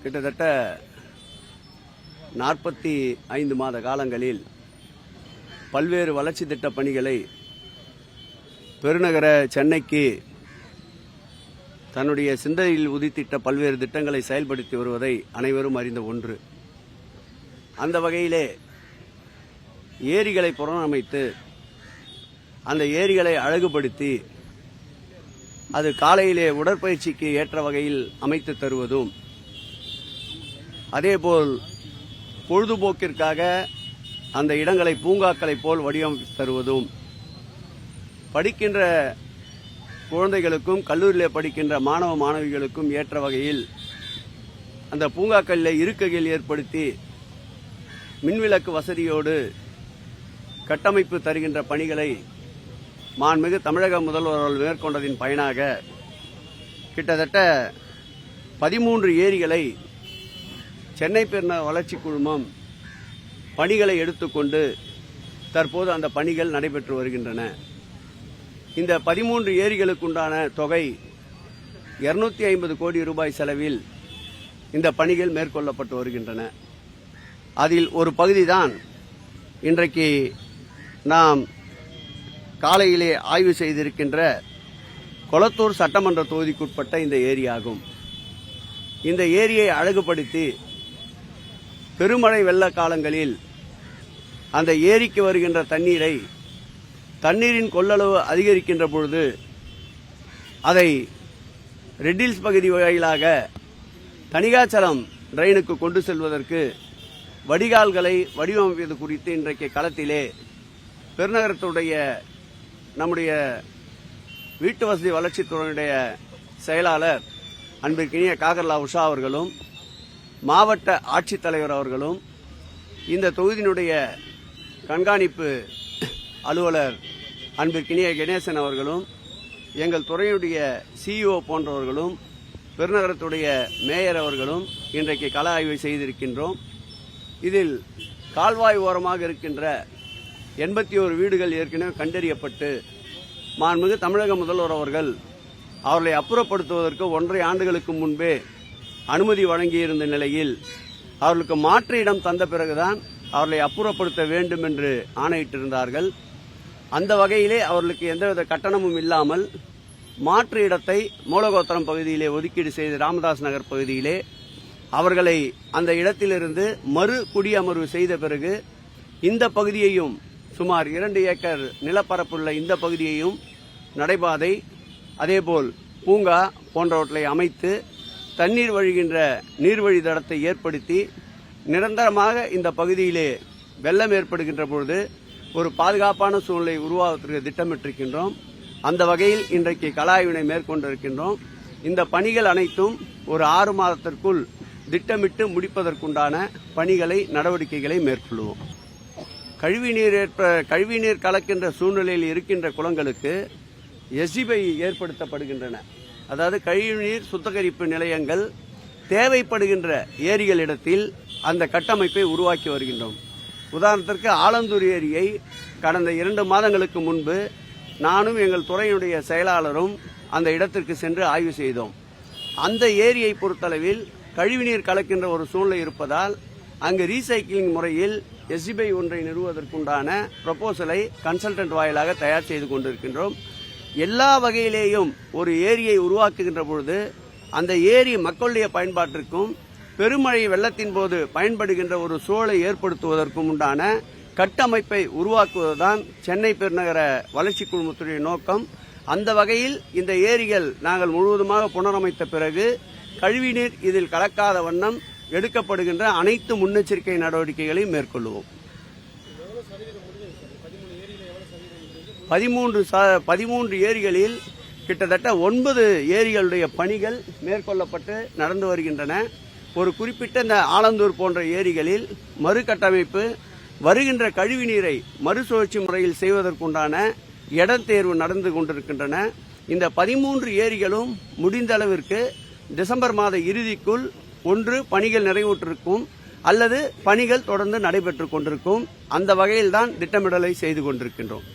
கிட்டத்தட்ட 45 மாத காலங்களில் பல்வேறு வளர்ச்சி திட்ட பணிகளை பெருநகர சென்னைக்கு தன்னுடைய சிந்தையில் உதித்திட்ட பல்வேறு திட்டங்களை செயல்படுத்தி வருவதை அனைவரும் அறிந்த ஒன்று. அந்த வகையிலே ஏரிகளை புனரமைத்து அந்த ஏரிகளை அழகுபடுத்தி அது காலையிலே உடற்பயிற்சிக்கு ஏற்ற வகையில் அமைத்து தருவதும், அதேபோல் பொழுதுபோக்கிற்காக அந்த இடங்களை பூங்காக்களைப் போல் வடிவமைத்து தருவதும், படிக்கின்ற குழந்தைகளுக்கும் கல்லூரியில் படிக்கின்ற மாணவ மாணவிகளுக்கும் ஏற்ற வகையில் அந்த பூங்காக்களில் இருக்கைகள் ஏற்படுத்தி மின்விளக்கு வசதியோடு கட்டமைப்பு தருகின்ற பணிகளை மாண்புமிகு தமிழக முதல்வர்கள் மேற்கொண்டதின் பயனாக கிட்டத்தட்ட 13 ஏரிகளை சென்னை பெருநகர வளர்ச்சி குழுமம் பணிகளை எடுத்துக்கொண்டு தற்போது அந்த பணிகள் நடைபெற்று வருகின்றன. இந்த 13 ஏரிகளுக்குண்டான தொகை 250 கோடி ரூபாய் செலவில் இந்த பணிகள் மேற்கொள்ளப்பட்டு வருகின்றன. அதில் ஒரு பகுதிதான் இன்றைக்கு நாம் காலையிலே ஆய்வு செய்திருக்கின்ற கொளத்தூர் சட்டமன்ற தொகுதிக்குட்பட்ட இந்த ஏரியாகும். இந்த ஏரியை அழகுபடுத்தி பெருமழை வெள்ள காலங்களில் அந்த ஏரிக்கு வருகின்ற தண்ணீரின் கொள்ளளவு அதிகரிக்கின்ற பொழுது அதை ரெட்டில்ஸ் பகுதி வாயிலாக தணிகாச்சலம் டிரைனுக்கு கொண்டு செல்வதற்கு வடிகால்களை வடிவமைப்பது குறித்து இன்றைக்கு களத்திலே பெருநகரத்துடைய நம்முடைய வீட்டு வசதி வளர்ச்சித்துறையினுடைய செயலாளர் அன்பிற்கினிய காகர்லா உஷா அவர்களும், மாவட்ட ஆட்சித்தலைவர் அவர்களும், இந்த தொகுதியினுடைய கண்காணிப்பு அலுவலர் அன்பிற்கினிய கணேசன் அவர்களும், எங்கள் துறையுடைய சிஇஓ போன்றவர்களும், பெருநகரத்துடைய மேயர் அவர்களும் இன்றைக்கு கள ஆய்வு செய்திருக்கின்றோம். இதில் கால்வாய் ஓரமாக இருக்கின்ற 81 வீடுகள் ஏற்கனவே கண்டறியப்பட்டு மாண்புமிகு தமிழக முதல்வர் அவர்கள் அவர்களை அப்புறப்படுத்துவதற்கு 1.5 ஆண்டுகளுக்கு முன்பே அனுமதி வழங்கியிருந்த நிலையில் அவர்களுக்கு மாற்று இடம் தந்த பிறகுதான் அவர்களை அப்புறப்படுத்த வேண்டும் என்று ஆணையிட்டிருந்தார்கள். அந்த வகையிலே அவர்களுக்கு எந்தவித கட்டணமும் இல்லாமல் மாற்று இடத்தை மூலகோத்திரம் பகுதியிலே ஒதுக்கீடு செய்து ராமதாஸ் நகர் பகுதியிலே அவர்களை அந்த இடத்திலிருந்து மறு குடியமர்வு செய்த பிறகு இந்த பகுதியையும் சுமார் 2 ஏக்கர் நிலப்பரப்புள்ள இந்த பகுதியையும் நடைபாதை, அதேபோல் பூங்கா போன்றவற்றை அமைத்து தண்ணீர் வழிகின்ற நீர்வழி தடத்தை ஏற்படுத்தி நிரந்தரமாக இந்த பகுதியிலே வெள்ளம் ஏற்படுகின்ற பொழுது ஒரு பாதுகாப்பான சூழ்நிலை உருவாவதற்கு திட்டமிட்டிருக்கின்றோம். அந்த வகையில் இன்றைக்கு கள ஆய்வினை மேற்கொண்டிருக்கின்றோம். இந்த பணிகள் அனைத்தும் ஒரு 6 மாதத்திற்குள் திட்டமிட்டு முடிப்பதற்குண்டான பணிகளை நடவடிக்கைகளை மேற்கொள்வோம். கழிவுநீர் கலக்கின்ற சூழ்நிலையில் இருக்கின்ற குளங்களுக்கு எஸ்இபி ஏற்படுத்தப்படுகின்றன. அதாவது கழிவுநீர் சுத்திகரிப்பு நிலையங்கள் தேவைப்படுகின்ற ஏரிகளிடத்தில் அந்த கட்டமைப்பை உருவாக்கி வருகின்றோம். உதாரணத்திற்கு ஆலந்தூர் ஏரியை கடந்த 2 மாதங்களுக்கு முன்பு நானும் எங்கள் துறையினுடைய செயலாளரும் அந்த இடத்திற்கு சென்று ஆய்வு செய்தோம். அந்த ஏரியை பொறுத்தளவில் கழிவுநீர் கலக்கின்ற ஒரு சூழ்நிலை இருப்பதால் அங்கு ரீசைக்கிளிங் முறையில் எஸ்இபி ஒன்றை நிறுவுவதற்குண்டான ப்ரொபோசலை கன்சல்டன்ட் வாயிலாக தயார் செய்து கொண்டிருக்கின்றோம். எல்லா வகையிலேயும் ஒரு ஏரியை உருவாக்குகின்ற பொழுது அந்த ஏரி மக்களுடைய பயன்பாட்டிற்கும் பெருமழை வெள்ளத்தின் போது பயன்படுகின்ற ஒரு சூழலை ஏற்படுத்துவதற்கும் உண்டான கட்டமைப்பை உருவாக்குவதுதான் சென்னை பெருநகர வளர்ச்சி குழுமத்துடைய நோக்கம். அந்த வகையில் இந்த ஏரிகள் நாங்கள் முழுவதுமாக புனரமைத்த பிறகு கழிவுநீர் இதில் கலக்காத வண்ணம் எடுக்கப்படுகின்ற அனைத்து முன்னெச்சரிக்கை நடவடிக்கைகளையும் மேற்கொள்வோம். 13 ஏரிகளில் கிட்டத்தட்ட 9 ஏரிகளுடைய பணிகள் மேற்கொள்ளப்பட்டு நடந்து வருகின்றன. ஒரு குறிப்பிட்ட இந்த ஆலந்தூர் போன்ற ஏரிகளில் மறுகட்டமைப்பு, வருகின்ற கழிவுநீரை மறுசுழற்சி முறையில் செய்வதற்குண்டான இடத்தேர்வு நடந்து கொண்டிருக்கின்றன. இந்த 13 ஏரிகளும் முடிந்த அளவிற்கு டிசம்பர் மாத இறுதிக்குள் ஒன்று பணிகள் நிறைவுற்றிருக்கும் அல்லது பணிகள் தொடர்ந்து நடைபெற்றுக் கொண்டிருக்கும். அந்த வகையில்தான் திட்டமிடலை செய்து கொண்டிருக்கின்றோம்.